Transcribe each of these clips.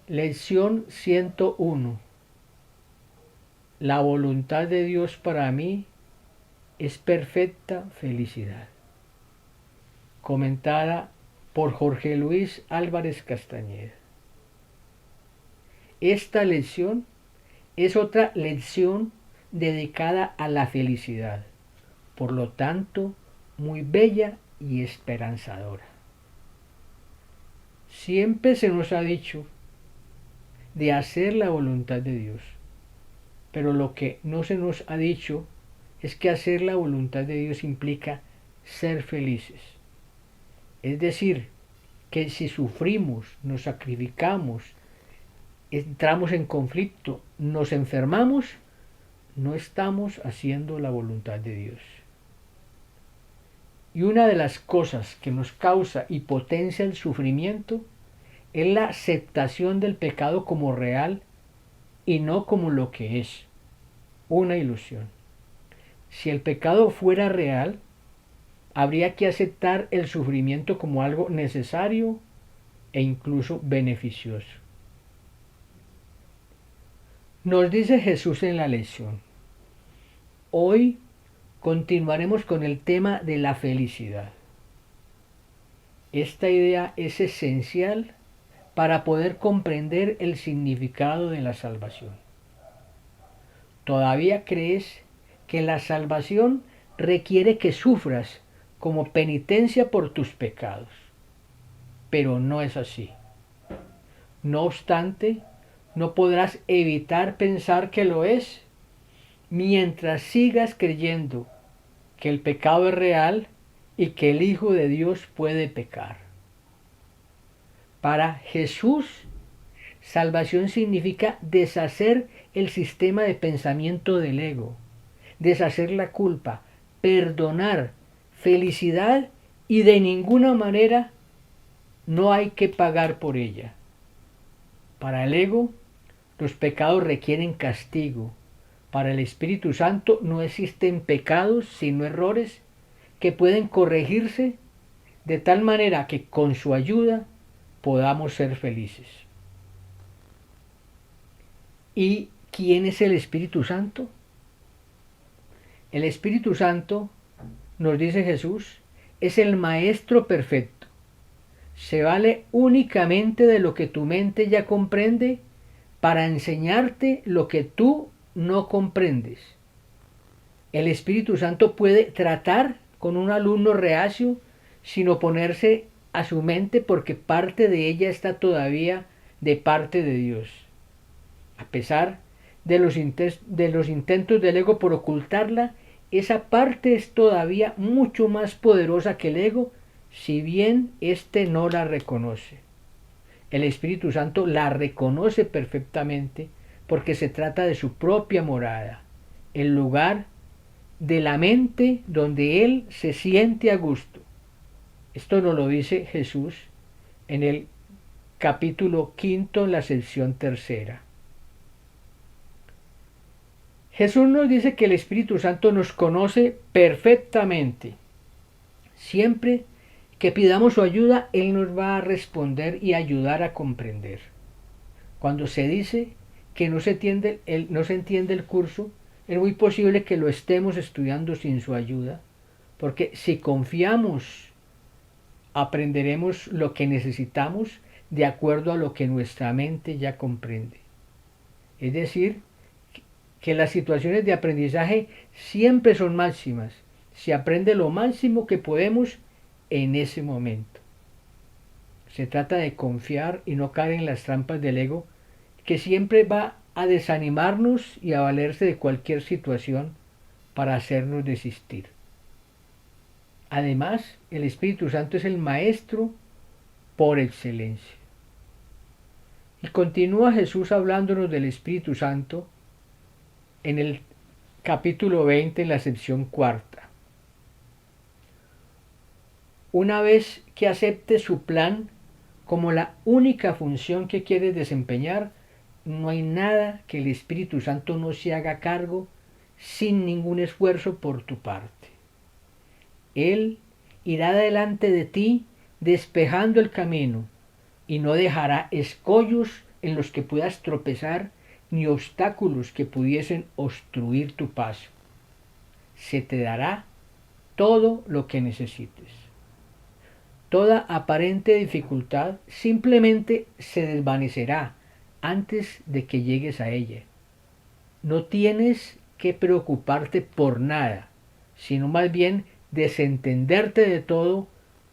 Lección 101. La voluntad de Dios para mí es perfecta felicidad. Comentada por Jorge Luis Álvarez Castañeda. Esta lección es otra lección dedicada a la felicidad, por lo tanto, muy bella y esperanzadora. Siempre se nos ha dicho de hacer la voluntad de Dios, pero lo que no se nos ha dicho es que hacer la voluntad de Dios implica ser felices. Es decir, que si sufrimos, nos sacrificamos, entramos en conflicto, nos enfermamos, no estamos haciendo la voluntad de Dios. Y una de las cosas que nos causa y potencia el sufrimiento es la aceptación del pecado como real y no como lo que es, una ilusión. Si el pecado fuera real, habría que aceptar el sufrimiento como algo necesario e incluso beneficioso. Nos dice Jesús en la lección: hoy continuaremos con el tema de la felicidad. Esta idea es esencial para poder comprender el significado de la salvación. ¿Todavía crees que la salvación requiere que sufras como penitencia por tus pecados? Pero no es así. No obstante, no podrás evitar pensar que lo es mientras sigas creyendo que el pecado es real y que el Hijo de Dios puede pecar. Para Jesús, salvación significa deshacer el sistema de pensamiento del ego, deshacer la culpa, perdonar, felicidad, y de ninguna manera no hay que pagar por ella. Para el ego, los pecados requieren castigo. Para el Espíritu Santo no existen pecados sino errores que pueden corregirse de tal manera que con su ayuda podamos ser felices. ¿Y quién es el Espíritu Santo? El Espíritu Santo, nos dice Jesús, es el Maestro perfecto. Se vale únicamente de lo que tu mente ya comprende para enseñarte lo que tú no comprendes. El Espíritu Santo puede tratar con un alumno reacio sin oponerse a su mente porque parte de ella está todavía de parte de Dios. A pesar de los intentos del ego por ocultarla, esa parte es todavía mucho más poderosa que el ego, si bien éste no la reconoce. El Espíritu Santo la reconoce perfectamente porque se trata de su propia morada, el lugar de la mente donde Él se siente a gusto. Esto nos lo dice Jesús en el capítulo 5, en la sección 3. Jesús nos dice que el Espíritu Santo nos conoce perfectamente. Siempre que pidamos su ayuda, Él nos va a responder y ayudar a comprender. Cuando se dice que no se entiende el curso, es muy posible que lo estemos estudiando sin su ayuda, porque si confiamos, aprenderemos lo que necesitamos de acuerdo a lo que nuestra mente ya comprende. Es decir, que las situaciones de aprendizaje siempre son máximas. Se aprende lo máximo que podemos en ese momento. Se trata de confiar y no caer en las trampas del ego, que siempre va a desanimarnos y a valerse de cualquier situación para hacernos desistir. Además, el Espíritu Santo es el Maestro por excelencia. Y continúa Jesús hablándonos del Espíritu Santo en el capítulo 20, en la sección 4. Una vez que aceptes su plan como la única función que quieres desempeñar, no hay nada que el Espíritu Santo no se haga cargo sin ningún esfuerzo por tu parte. Él irá delante de ti despejando el camino y no dejará escollos en los que puedas tropezar, ni obstáculos que pudiesen obstruir tu paso. Se te dará todo lo que necesites. Toda aparente dificultad simplemente se desvanecerá antes de que llegues a ella. No tienes que preocuparte por nada, sino más bien desentenderte de todo,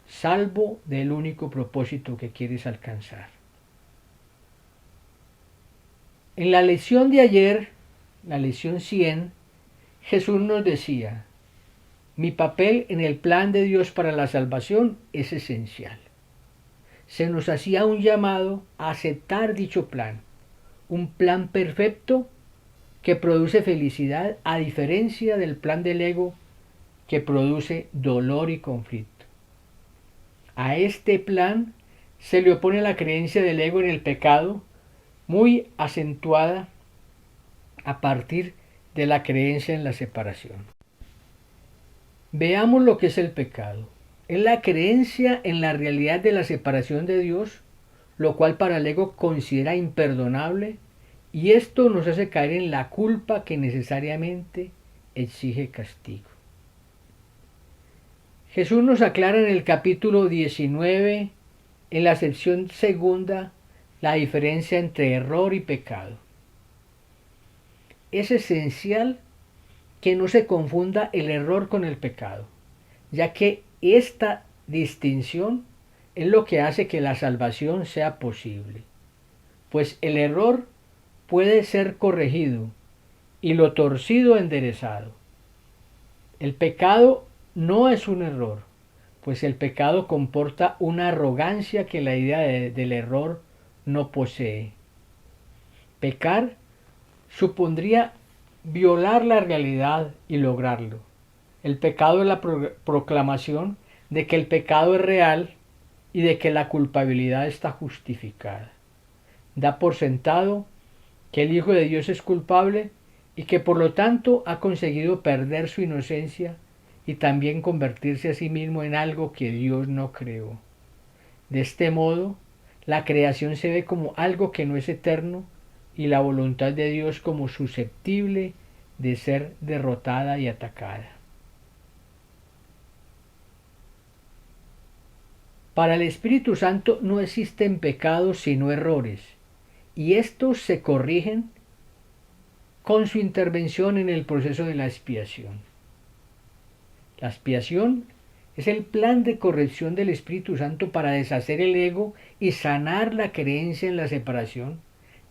salvo del único propósito que quieres alcanzar. En la lección de ayer, la lección 100, Jesús nos decía: mi papel en el plan de Dios para la salvación es esencial. Se nos hacía un llamado a aceptar dicho plan, un plan perfecto que produce felicidad, a diferencia del plan del ego que produce dolor y conflicto. A este plan se le opone la creencia del ego en el pecado, muy acentuada a partir de la creencia en la separación. Veamos lo que es el pecado. Es la creencia en la realidad de la separación de Dios, lo cual para el ego considera imperdonable, y esto nos hace caer en la culpa que necesariamente exige castigo. Jesús nos aclara en el capítulo 19, en la sección segunda, la diferencia entre error y pecado. Es esencial que no se confunda el error con el pecado, ya que esta distinción es lo que hace que la salvación sea posible, pues el error puede ser corregido y lo torcido enderezado. El pecado no es un error, pues el pecado comporta una arrogancia que la idea del error no posee. Pecar supondría violar la realidad y lograrlo. El pecado es la proclamación de que el pecado es real y de que la culpabilidad está justificada. Da por sentado que el Hijo de Dios es culpable y que por lo tanto ha conseguido perder su inocencia y también convertirse a sí mismo en algo que Dios no creó. De este modo, la creación se ve como algo que no es eterno y la voluntad de Dios como susceptible de ser derrotada y atacada. Para el Espíritu Santo no existen pecados sino errores, y estos se corrigen con su intervención en el proceso de la expiación. La expiación es el plan de corrección del Espíritu Santo para deshacer el ego y sanar la creencia en la separación,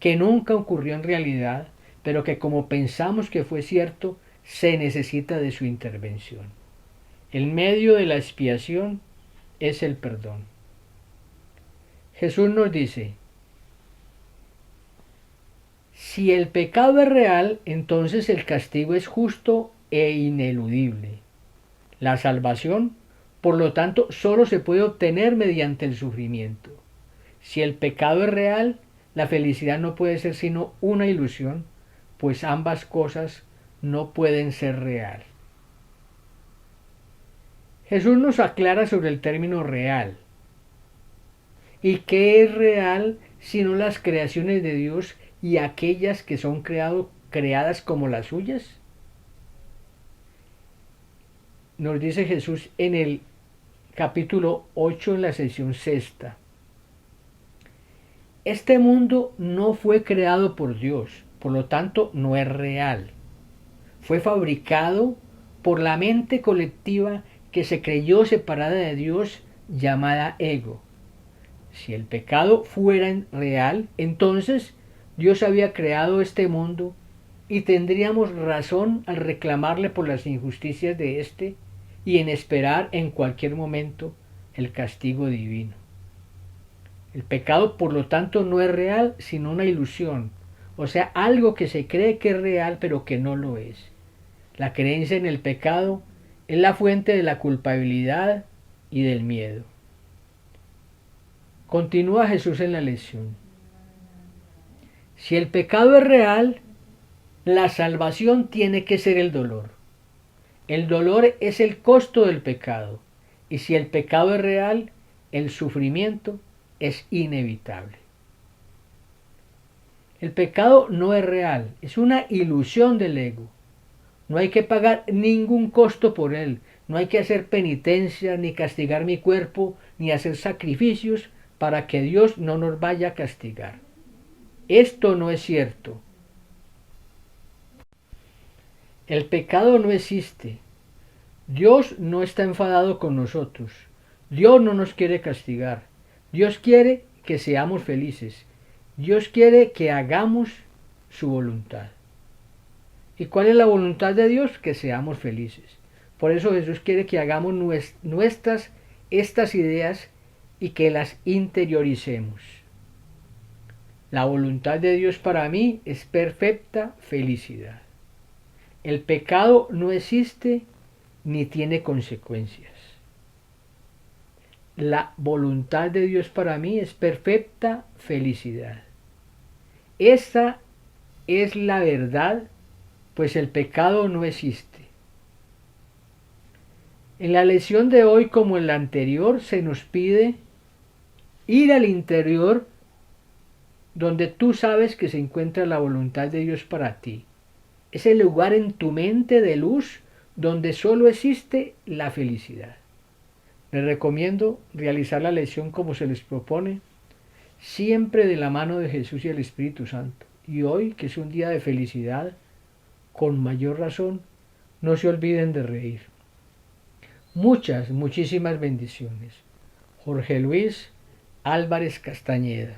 que nunca ocurrió en realidad, pero que como pensamos que fue cierto, se necesita de su intervención. El medio de la expiación es el perdón. Jesús nos dice: si el pecado es real, entonces el castigo es justo e ineludible. La salvación, por lo tanto, solo se puede obtener mediante el sufrimiento. Si el pecado es real, la felicidad no puede ser sino una ilusión, pues ambas cosas no pueden ser real. Jesús nos aclara sobre el término real. ¿Y qué es real sino las creaciones de Dios y aquellas que son creadas como las suyas? Nos dice Jesús en el capítulo 8 en la sección sexta. Este mundo no fue creado por Dios, por lo tanto no es real. Fue fabricado por la mente colectiva que se creyó separada de Dios, llamada ego. Si el pecado fuera real, entonces Dios había creado este mundo y tendríamos razón al reclamarle por las injusticias de éste y en esperar en cualquier momento el castigo divino. El pecado, por lo tanto, no es real, sino una ilusión, o sea, algo que se cree que es real pero que no lo es. La creencia en el pecado es la fuente de la culpabilidad y del miedo. Continúa Jesús en la lección. Si el pecado es real, la salvación tiene que ser el dolor. El dolor es el costo del pecado, y si el pecado es real, el sufrimiento es inevitable. El pecado no es real, es una ilusión del ego. No hay que pagar ningún costo por él, no hay que hacer penitencia, ni castigar mi cuerpo, ni hacer sacrificios para que Dios no nos vaya a castigar. Esto no es cierto. El pecado no existe. Dios no está enfadado con nosotros. Dios no nos quiere castigar. Dios quiere que seamos felices. Dios quiere que hagamos su voluntad. ¿Y cuál es la voluntad de Dios? Que seamos felices. Por eso Jesús quiere que hagamos estas ideas y que las interioricemos. La voluntad de Dios para mí es perfecta felicidad. El pecado no existe ni tiene consecuencias. La voluntad de Dios para mí es perfecta felicidad. Esta es la verdad, pues el pecado no existe. En la lección de hoy, como en la anterior, se nos pide ir al interior donde tú sabes que se encuentra la voluntad de Dios para ti. Es el lugar en tu mente de luz donde solo existe la felicidad. Les recomiendo realizar la lección como se les propone, siempre de la mano de Jesús y el Espíritu Santo. Y hoy, que es un día de felicidad, con mayor razón, no se olviden de reír. Muchísimas bendiciones. Jorge Luis Álvarez Castañeda.